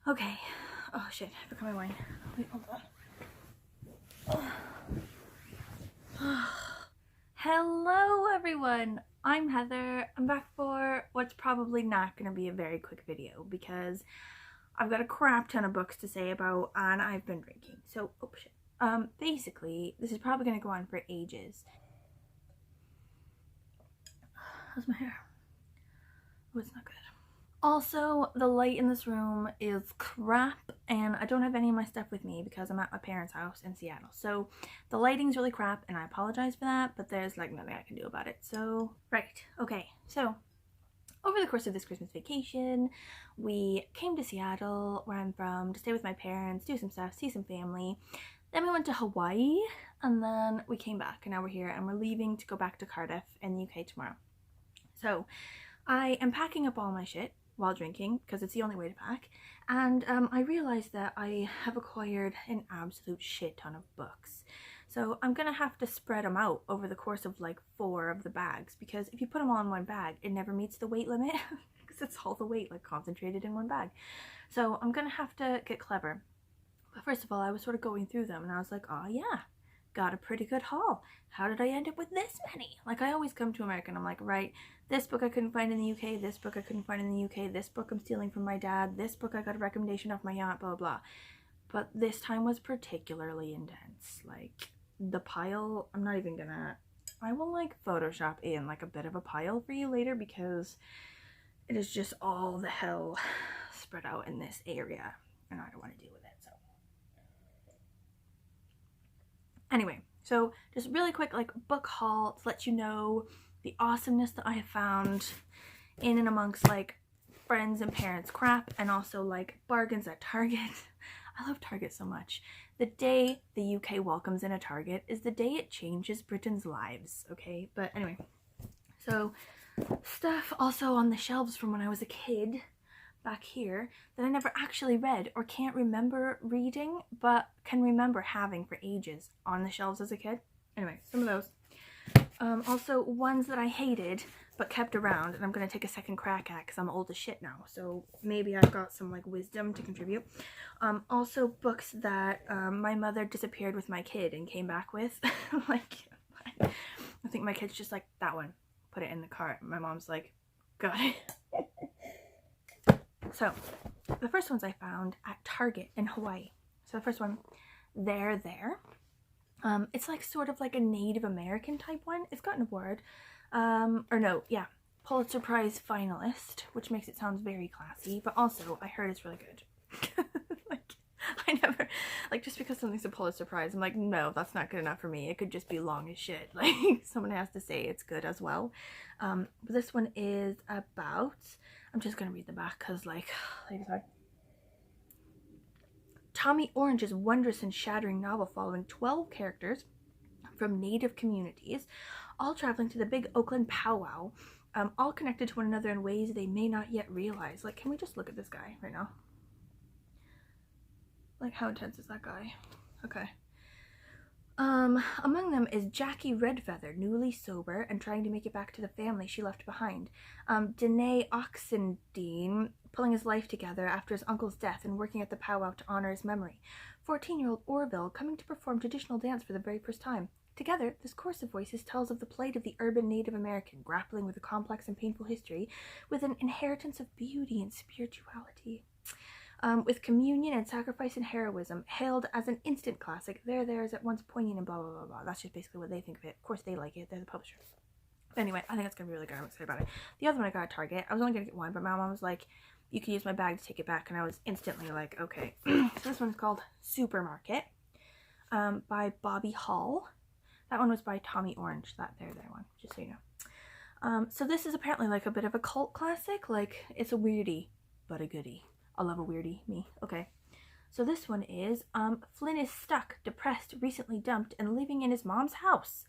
Okay. Oh shit, I forgot my wine. Wait, hold on. Hello everyone! I'm Heather. I'm back for what's probably not going to be a very quick video because I've got a crap ton of books to say about and I've been drinking. So, oh shit. Basically, this is probably going to go on for ages. How's my hair? Oh, it's not good. Also, the light in this room is crap and I don't have any of my stuff with me because I'm at my parents' house in Seattle. So the lighting's really crap and I apologize for that, but there's like nothing I can do about it. So, right. Okay. So, over the course of this Christmas vacation, we came to Seattle, where I'm from, to stay with my parents, do some stuff, see some family. Then we went to Hawaii and then we came back and now we're here and we're leaving to go back to Cardiff in the UK tomorrow. So, I am packing up all my shit while drinking because it's the only way to pack, and I realized that I have acquired an absolute shit ton of books, so I'm gonna have to spread them out over the course of like 4 of the bags, because if you put them all in one bag it never meets the weight limit because it's all the weight like concentrated in one bag. So I'm gonna have to get clever. But first of all, I was sort of going through them and I was like, oh yeah, got a pretty good haul. How did I end up with this many? Like, I always come to America and I'm like, right, this book I couldn't find in the UK, this book I couldn't find in the UK, this book I'm stealing from my dad, this book I got a recommendation off my aunt, blah, blah. But this time was particularly intense. Like, the pile, I'm not even gonna, I will like Photoshop in like a bit of a pile for you later because it is just all the hell spread out in this area and I don't want to deal with it, so. Anyway, so just really quick like book haul to let you know the awesomeness that I have found in and amongst like friends and parents crap, and also like bargains at Target. I love Target so much. The day the UK welcomes in a Target is the day it changes Britain's lives, okay? But anyway, so stuff also on the shelves from when I was a kid back here that I never actually read or can't remember reading, but can remember having for ages on the shelves as a kid. Anyway, some of those. Also ones that I hated but kept around and I'm going to take a second crack at because I'm old as shit now, so maybe I've got some like wisdom to contribute. Also books that my mother disappeared with my kid and came back with. Like, I think my kid's just like, that one, put it in the cart. My mom's like, got it. So, the first ones I found at Target in Hawaii. So the first one, There. It's like sort of like a Native American type one. It's got an award. Or no, yeah, Pulitzer Prize finalist, which makes it sound very classy, but also I heard it's really good. Like, I never, like, just because something's a Pulitzer Prize, I'm like, no, that's not good enough for me. It could just be long as shit. Like, someone has to say it's good as well. But this one is about, I'm just gonna read the back because, like, Tommy Orange's wondrous and shattering novel following 12 characters from Native communities, all traveling to the big Oakland powwow, all connected to one another in ways they may not yet realize. Like, can we just look at this guy right now? Like, how intense is that guy? Okay. Among them is Jackie Redfeather, newly sober and trying to make it back to the family she left behind. Danae Oxendine, pulling his life together after his uncle's death and working at the powwow to honor his memory. 14-year-old Orville, coming to perform traditional dance for the very first time. Together, this chorus of voices tells of the plight of the urban Native American, grappling with a complex and painful history, with an inheritance of beauty and spirituality. With communion and sacrifice and heroism, hailed as an instant classic, There is at once poignant and blah, blah, blah, blah. That's just basically what they think of it. Of course they like it, they're the publisher. Anyway, I think it's going to be really good. I'm excited about it. The other one I got at Target, I was only going to get one, but my mom was like, you can use my bag to take it back, and I was instantly like, okay. So this one is called Supermarket, by Bobby Hall. That one was by Tommy Orange, that there one, just so you know. So this is apparently like a bit of a cult classic. Like, it's a weirdie, but a goodie. I love a weirdie, me. Okay. So this one is, Flynn is stuck, depressed, recently dumped, and living in his mom's house.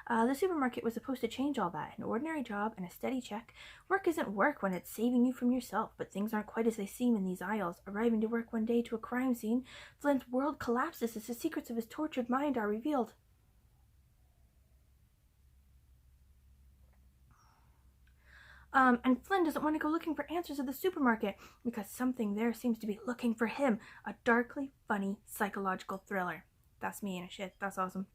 The supermarket was supposed to change all that. An ordinary job and a steady check. Work isn't work when it's saving you from yourself, but things aren't quite as they seem in these aisles. Arriving to work one day to a crime scene, Flynn's world collapses as the secrets of his tortured mind are revealed. And Flynn doesn't want to go looking for answers at the supermarket because something there seems to be looking for him. A darkly funny psychological thriller. That's me in a shit. That's awesome.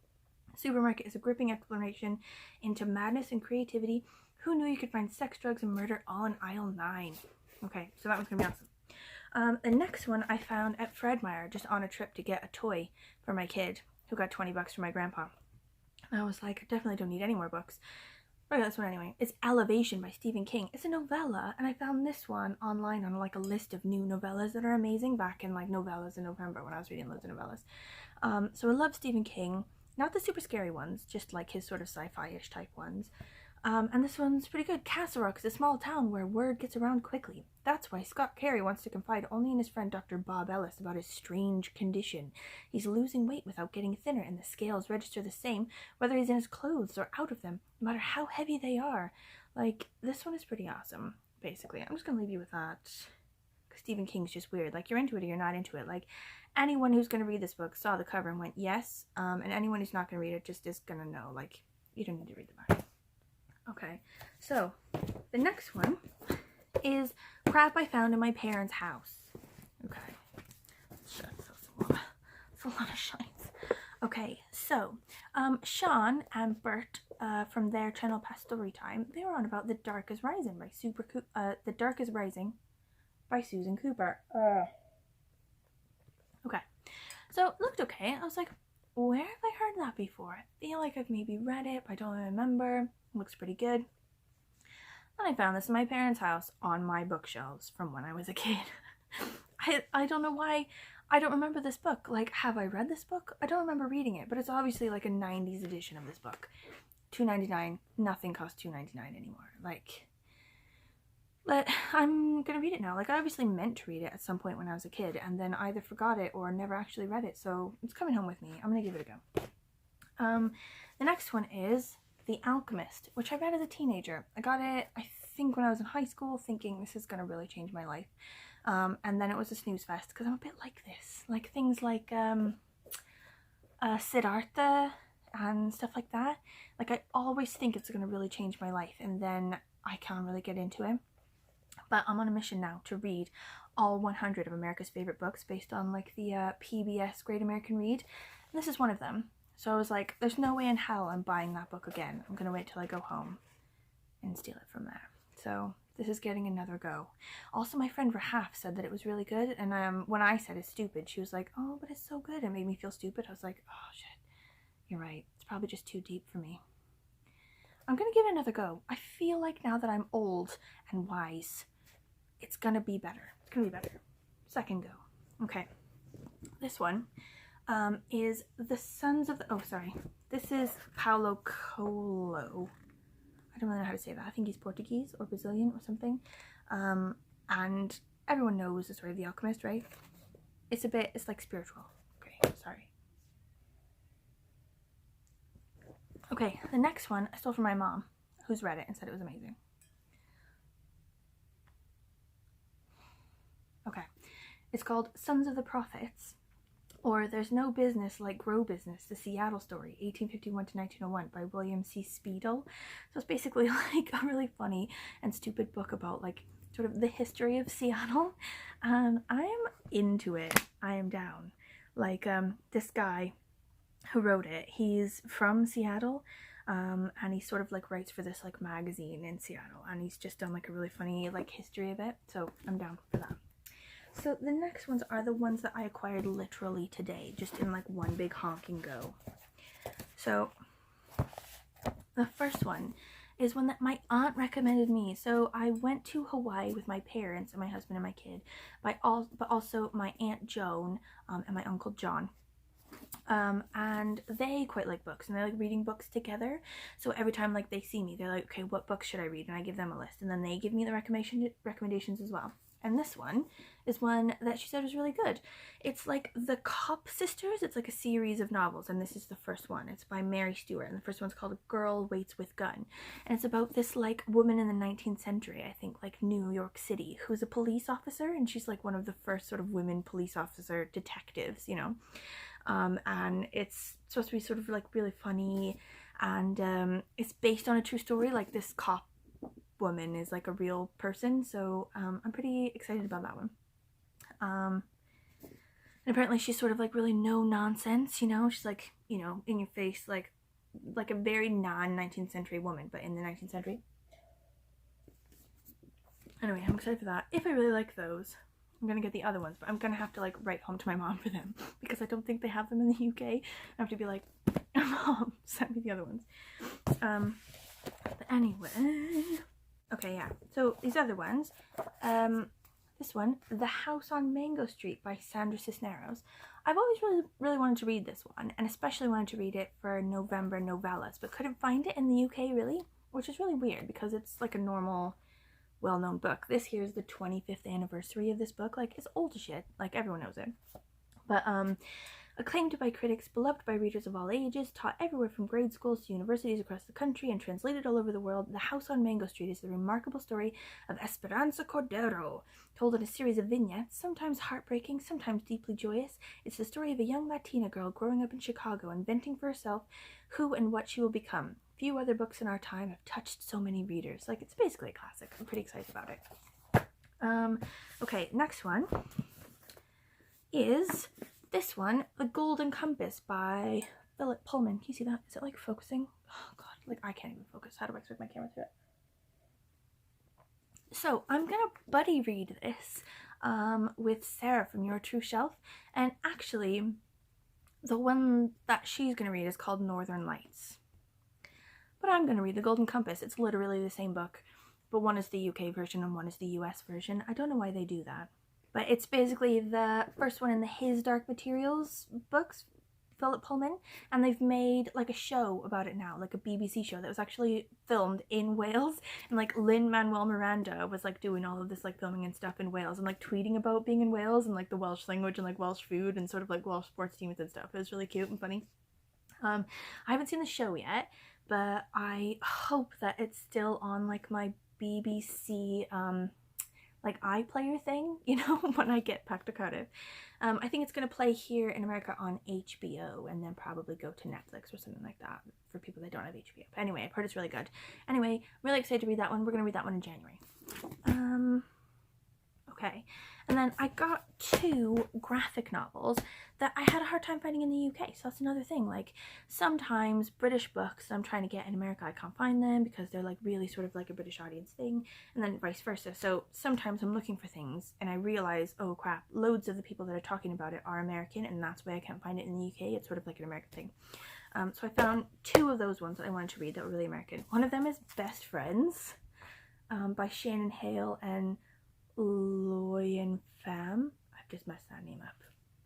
Supermarket is a gripping exploration into madness and creativity. Who knew you could find sex, drugs, and murder all in aisle 9? Okay, so that one's gonna be awesome. The next one I found at Fred Meyer, just on a trip to get a toy for my kid, who got 20 bucks from my grandpa. And I was like, I definitely don't need any more books. I got this one anyway. It's Elevation by Stephen King. It's a novella, and I found this one online on like a list of new novellas that are amazing back in like novellas in November when I was reading loads of novellas. So I love Stephen King. Not the super scary ones, just like his sort of sci-fi-ish type ones. And this one's pretty good. Castle Rock is a small town where word gets around quickly. That's why Scott Carey wants to confide only in his friend Dr. Bob Ellis about his strange condition. He's losing weight without getting thinner, and the scales register the same whether he's in his clothes or out of them, no matter how heavy they are. Like, this one is pretty awesome, basically. I'm just gonna leave you with that. Because Stephen King's just weird. Like, you're into it or you're not into it. Like, anyone who's gonna read this book saw the cover and went, yes. And anyone who's not gonna read it just is gonna know. Like, you don't need to read the back. Okay, so the next one is crap I found in my parents' house. Okay, that's a lot of shines. Okay, so Sean and Bert from their channel Past Story Time, they were on about The Dark is Rising by The Dark is Rising by Susan Cooper. Okay, so it looked okay. I was like, where have I heard that before? I feel like I've maybe read it, but I don't remember. It looks pretty good. Then I found this in my parents' house on my bookshelves from when I was a kid. I don't know why I don't remember this book. Like, have I read this book? I don't remember reading it, but it's obviously like a 90s edition of this book. $2.99. Nothing costs $2.99 anymore. Like, but I'm gonna read it now. Like, I obviously meant to read it at some point when I was a kid and then either forgot it or never actually read it, so it's coming home with me. I'm gonna give it a go. The next one is The Alchemist, which I read as a teenager. I got it, I think, when I was in high school, thinking this is gonna really change my life. And then it was a snooze fest because I'm a bit like this. Like, things like Siddhartha and stuff like that. Like, I always think it's gonna really change my life and then I can't really get into it. But I'm on a mission now to read all 100 of America's favorite books based on like the PBS Great American Read. And this is one of them. So I was like, there's no way in hell I'm buying that book again. I'm gonna wait till I go home and steal it from there. So this is getting another go. Also, my friend Rahaf said that it was really good, and when I said it's stupid, she was like, oh, but it's so good. It made me feel stupid. I was like, oh shit, you're right. It's probably just too deep for me. I'm gonna give it another go. I feel like now that I'm old and wise, it's gonna be better. It's gonna be better. Second go. Okay. This one is The Sons of the... Oh, sorry. This is Paulo Coelho. I don't really know how to say that. I think he's Portuguese or Brazilian or something. And everyone knows the story of The Alchemist, right? It's like spiritual. Okay, sorry. Okay, the next one I stole from my mom, who's read it and said it was amazing. Okay, it's called Sons of the Prophets, or There's No Business Like Grow Business, The Seattle Story, 1851 to 1901 by William C. Speedle. So it's basically like a really funny and stupid book about like sort of the history of Seattle. I'm into it. I am down. Like this guy who wrote it, he's from Seattle, and he sort of like writes for this like magazine in Seattle, and he's just done like a really funny like history of it, so I'm down for that. So the next ones are the ones that I acquired literally today, just in like one big honking go. So the first one is one that my aunt recommended me. So I went to Hawaii with my parents and my husband and my kid, but also my Aunt Joan and my Uncle John. And they quite like books and they like reading books together. So every time like they see me, they're like, okay, what books should I read? And I give them a list, and then they give me the recommendations as well. And this one is one that she said was really good. It's like The Cop Sisters. It's like a series of novels, and this is the first one. It's by Mary Stewart, and the first one's called A Girl Waits with Gun. And it's about this like woman in the 19th century, I think like New York City, who's a police officer, and she's like one of the first sort of women police officer detectives, you know. And it's supposed to be sort of like really funny, and it's based on a true story. Like this cop woman is like a real person, so I'm pretty excited about that one. And apparently she's sort of like really no nonsense, you know, she's like, you know, in your face, like a very non-19th century woman, but in the 19th century. Anyway, I'm excited for that. If I really like those, I'm gonna get the other ones, but I'm gonna have to like write home to my mom for them because I don't think they have them in the UK. I have to be like, Mom, send me the other ones. But anyway, okay, yeah. So these other ones, this one, The House on Mango Street by Sandra Cisneros. I've always really wanted to read this one, and especially wanted to read it for November novellas, but couldn't find it in the UK really, which is really weird because it's like a normal, well-known book. This here is the 25th anniversary of this book. Like, it's old as shit. Like, everyone knows it. But acclaimed by critics, beloved by readers of all ages, taught everywhere from grade schools to universities across the country, and translated all over the world, The House on Mango Street is the remarkable story of Esperanza Cordero, told in a series of vignettes, sometimes heartbreaking, sometimes deeply joyous. It's the story of a young Latina girl growing up in Chicago, inventing for herself who and what she will become. Few other books in our time have touched so many readers. Like, it's basically a classic. I'm pretty excited about it. Okay, next one is this one, The Golden Compass by Philip Pullman. Can you see that? Is it like focusing? Oh god, like I can't even focus. How do I expect my camera to do it? So I'm gonna buddy read this with Sarah from Your True Shelf, and actually the one that she's gonna read is called Northern Lights. But I'm gonna read The Golden Compass. It's literally the same book, but one is the UK version and one is the US version. I don't know why they do that. But it's basically the first one in the His Dark Materials books, Philip Pullman, and they've made like a show about it now, like a BBC show that was actually filmed in Wales, and like Lin-Manuel Miranda was like doing all of this like filming and stuff in Wales and like tweeting about being in Wales and like the Welsh language and like Welsh food and sort of like Welsh sports teams and stuff. It was really cute and funny. I haven't seen the show yet, but I hope that it's still on like my BBC like iPlayer thing, you know, when I get back to Cardiff. I think it's going to play here in America on HBO and then probably go to Netflix or something like that for people that don't have HBO. But anyway, I've heard it's really good. Anyway, really excited to read that one. We're going to read that one in January. Okay, and then I got 2 graphic novels that I had a hard time finding in the UK, so that's another thing. Like, sometimes British books that I'm trying to get in America, I can't find them because they're like really sort of like a British audience thing, and then vice versa. So sometimes I'm looking for things and I realize, oh crap, loads of the people that are talking about it are American, and that's why I can't find it in the UK. It's sort of like an American thing. So I found 2 of those ones that I wanted to read that were really American. One of them is Best Friends by Shannon Hale and Loyan Pham. I've just messed that name up.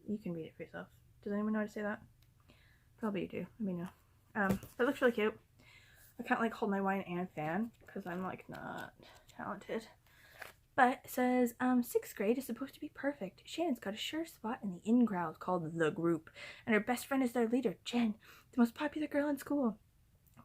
You can read it for yourself. Does anyone know how to say that? Probably you do. Let me know. It looks really cute. I can't like hold my wine and fan because I'm like not talented. But it says 6th grade is supposed to be perfect. Shannon's got a sure spot in the in crowd called The Group, and her best friend is their leader, Jen, the most popular girl in school.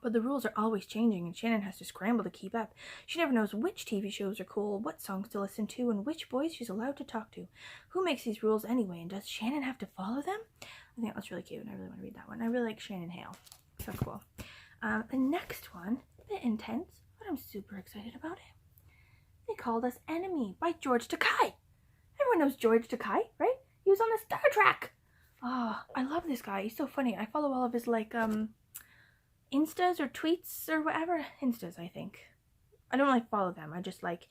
But the rules are always changing, and Shannon has to scramble to keep up. She never knows which TV shows are cool, what songs to listen to, and which boys she's allowed to talk to. Who makes these rules anyway, and does Shannon have to follow them? I think that's really cute, and I really want to read that one. I really like Shannon Hale. So cool. The next one, a bit intense, but I'm super excited about it. They Called Us Enemy by George Takei. Everyone knows George Takei, right? He was on the Star Trek. Oh, I love this guy. He's so funny. I follow all of his like Instas or tweets or whatever. Instas, I think. I don't like follow them. I just like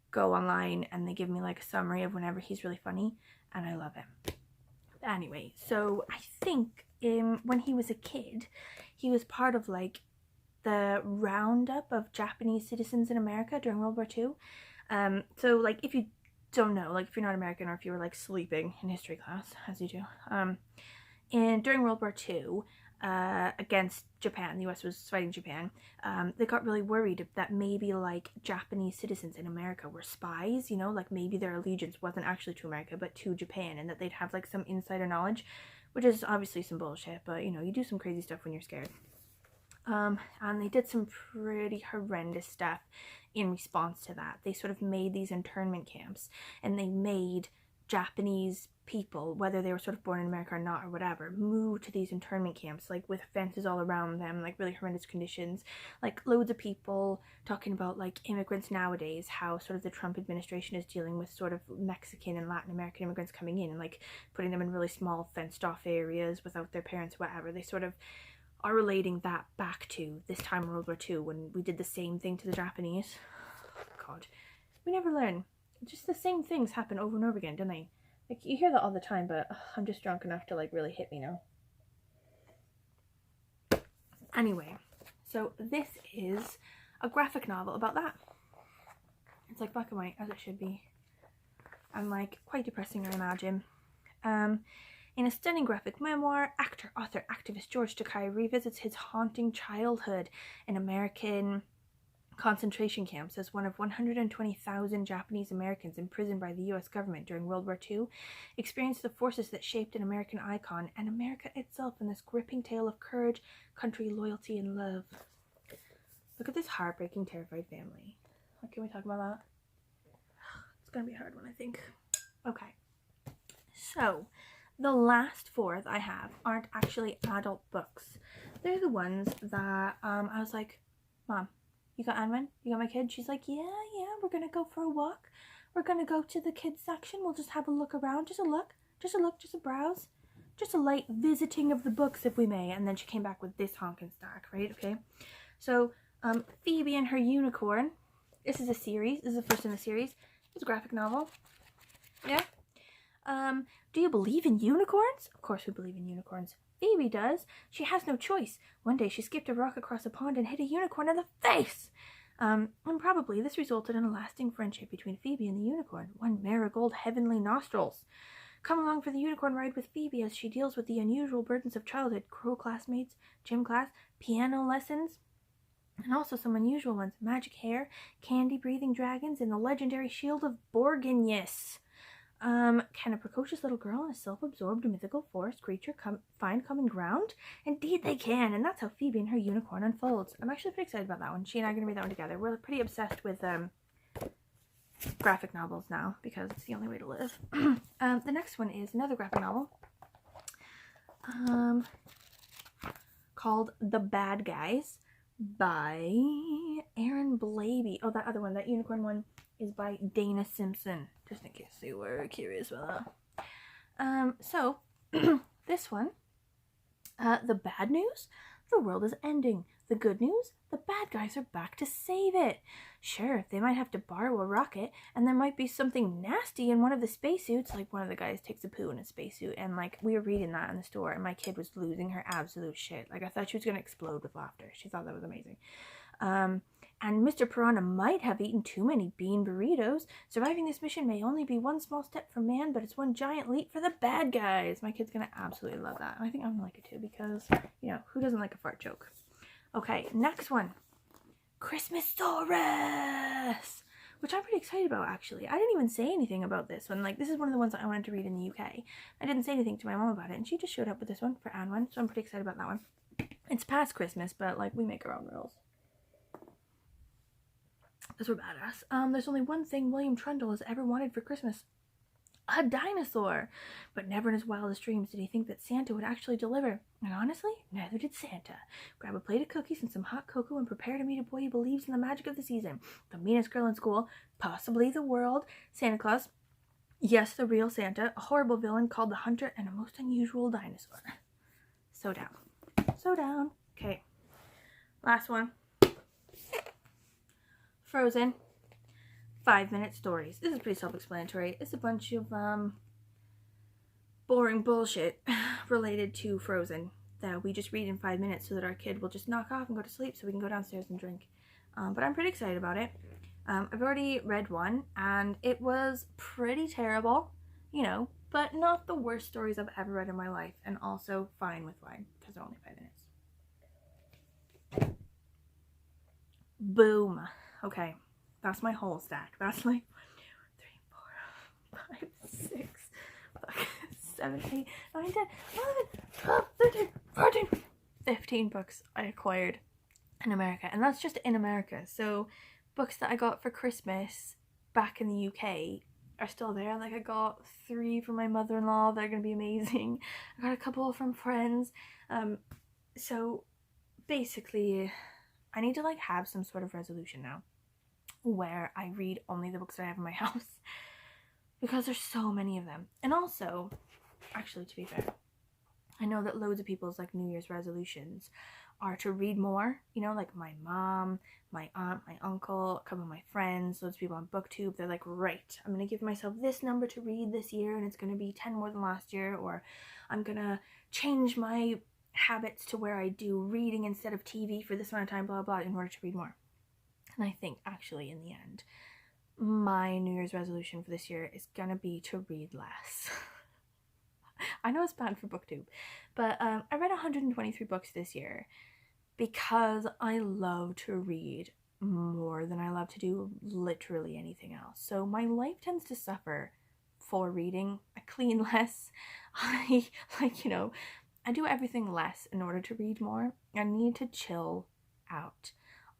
go online and they give me like a summary of whenever he's really funny, and I love him. But anyway, so I think when he was a kid, he was part of like the roundup of Japanese citizens in America during World War II. So like if you don't know, like if you're not American or if you were like sleeping in history class, as you do, and during World War II, against Japan, the US was fighting Japan, they got really worried that maybe like Japanese citizens in America were spies, you know, like maybe their allegiance wasn't actually to America but to Japan, and that they'd have like some insider knowledge, which is obviously some bullshit, but you know, you do some crazy stuff when you're scared. And they did some pretty horrendous stuff in response to that. They sort of made these internment camps, and they made Japanese people, whether they were sort of born in America or not or whatever, moved to these internment camps, like with fences all around them, like really horrendous conditions. Like loads of people talking about like immigrants nowadays, how sort of the Trump administration is dealing with sort of Mexican and Latin American immigrants coming in and like putting them in really small fenced off areas without their parents, whatever. They sort of are relating that back to this time in World War II when we did the same thing to the Japanese. God, we never learn. Just the same things happen over and over again, don't they? Like, you hear that all the time, but I'm just drunk enough to, like, really hit me now. Anyway, so this is a graphic novel about that. It's, like, black and white, as it should be. And, like, quite depressing, I imagine. In a stunning graphic memoir, actor, author, activist George Takei revisits his haunting childhood in American concentration camps as one of 120,000 Japanese Americans imprisoned by the US government during World War II, experienced the forces that shaped an American icon and America itself in this gripping tale of courage, country, loyalty, and love. Look at this heartbreaking, terrified family. Can we talk about that? It's gonna be a hard one, I think. Okay. So, the last 4 that I have aren't actually adult books. They're the ones that I was like, Mom, you got Anwen? You got my kid? She's like, yeah, we're gonna go for a walk. We're gonna go to the kids section. We'll just have a look around. Just a browse. Just a light visiting of the books, if we may. And then she came back with this honkin' stack, right? Okay. So, Phoebe and Her Unicorn. This is a series. This is the first in the series. It's a graphic novel. Yeah. Do you believe in unicorns? Of course we believe in unicorns. Phoebe does. She has no choice. One day she skipped a rock across a pond and hit a unicorn in the face. And probably this resulted in a lasting friendship between Phoebe and the unicorn. One marigold heavenly nostrils. Come along for the unicorn ride with Phoebe as she deals with the unusual burdens of childhood, cruel classmates, gym class, piano lessons, and also some unusual ones. Magic hair, candy-breathing dragons, and the legendary shield of Borginius. Can a precocious little girl and a self-absorbed mythical forest creature find common ground? Indeed they can, and that's how Phoebe and Her Unicorn unfolds. I'm actually pretty excited about that one. She and I are going to read that one together. We're pretty obsessed with graphic novels now, because it's the only way to live. The next one is another graphic novel called The Bad Guys by Aaron Blabey. Oh, that other one, that unicorn one, is by Dana Simpson, just in case you were curious about that. So, this one, the bad news, the world is ending. The good news, the bad guys are back to save it. Sure, they might have to borrow a rocket, and there might be something nasty in one of the spacesuits, like one of the guys takes a poo in a spacesuit, and like, we were reading that in the store, and my kid was losing her absolute shit. Like, I thought she was gonna explode with laughter. She thought that was amazing. And Mr. Piranha might have eaten too many bean burritos. Surviving this mission may only be one small step for man, but it's one giant leap for the bad guys. My kid's gonna absolutely love that. And I think I'm gonna like it too, because, you know, who doesn't like a fart joke? Okay, next one. Christmas Stories! Which I'm pretty excited about, actually. I didn't even say anything about this one. Like, this is one of the ones that I wanted to read in the UK. I didn't say anything to my mom about it, and she just showed up with this one for Anwen, so I'm pretty excited about that one. It's past Christmas, but, like, we make our own rules. Because we're badass. There's only one thing William Trundle has ever wanted for Christmas. A dinosaur! But never in his wildest dreams did he think that Santa would actually deliver. And honestly, neither did Santa. Grab a plate of cookies and some hot cocoa and prepare to meet a boy who believes in the magic of the season. The meanest girl in school, possibly the world, Santa Claus. Yes, the real Santa, a horrible villain called the Hunter, and a most unusual dinosaur. So down. So down. Okay. Last one. Frozen. 5-minute stories. This is pretty self-explanatory. It's a bunch of boring bullshit related to Frozen that we just read in 5 minutes so that our kid will just knock off and go to sleep so we can go downstairs and drink. But I'm pretty excited about it. I've already read one and it was pretty terrible, you know, but not the worst stories I've ever read in my life, and also fine with wine because they're only 5 minutes. Boom. Okay. That's my whole stack. That's like 1, 2, 3, 4, 5, 6, 7, 8, 9, 10, 11, 12, 13, 14, 15 books I acquired in America. And that's just in America. So books that I got for Christmas back in the UK are still there. Like I got 3 from my mother-in-law. They're gonna be amazing. I got a couple from friends. So basically I need to like have some sort of resolution now where I read only the books that I have in my house because there's so many of them. And also, actually, to be fair, I know that loads of people's like New Year's resolutions are to read more, you know, like my mom, my aunt, my uncle, a couple of my friends, loads of people on booktube. They're like, right, I'm gonna give myself this number to read this year and it's gonna be 10 more than last year, or I'm gonna change my habits to where I do reading instead of TV for this amount of time, blah blah, in order to read more. And I think actually in the end my New Year's resolution for this year is gonna be to read less. I know it's bad for booktube, but I read 123 books this year because I love to read more than I love to do literally anything else. So my life tends to suffer for reading. I clean less. I I do everything less in order to read more. I need to chill out.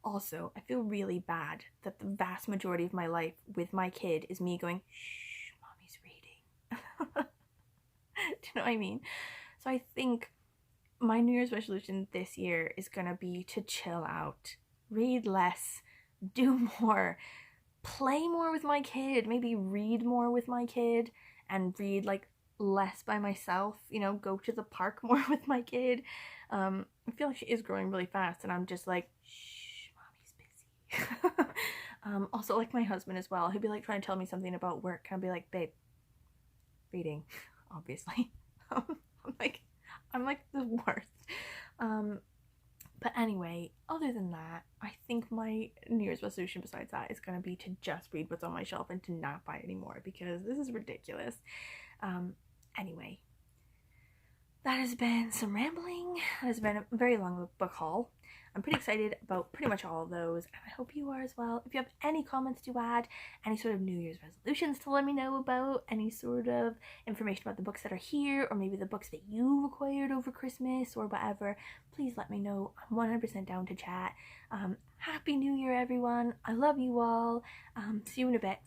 Also, I feel really bad that the vast majority of my life with my kid is me going, shh, mommy's reading. Do you know what I mean? So I think my New Year's resolution this year is gonna be to chill out, read less, do more, play more with my kid, maybe read more with my kid, and read like less by myself, you know, go to the park more with my kid. I feel like she is growing really fast and I'm just like, shh, mommy's busy. Also like my husband as well, he'd be like trying to tell me something about work and I'd be like, babe, reading, obviously. I'm like the worst. But anyway, other than that, I think my New Year's resolution besides that is going to be to just read what's on my shelf and to not buy anymore because this is ridiculous. Anyway, that has been some rambling. That has been a very long book haul. I'm pretty excited about pretty much all of those, and I hope you are as well. If you have any comments to add, any sort of New Year's resolutions to let me know about, any sort of information about the books that are here, or maybe the books that you acquired over Christmas or whatever, please let me know. I'm 100% down to chat. Happy New Year, everyone. I love you all. See you in a bit.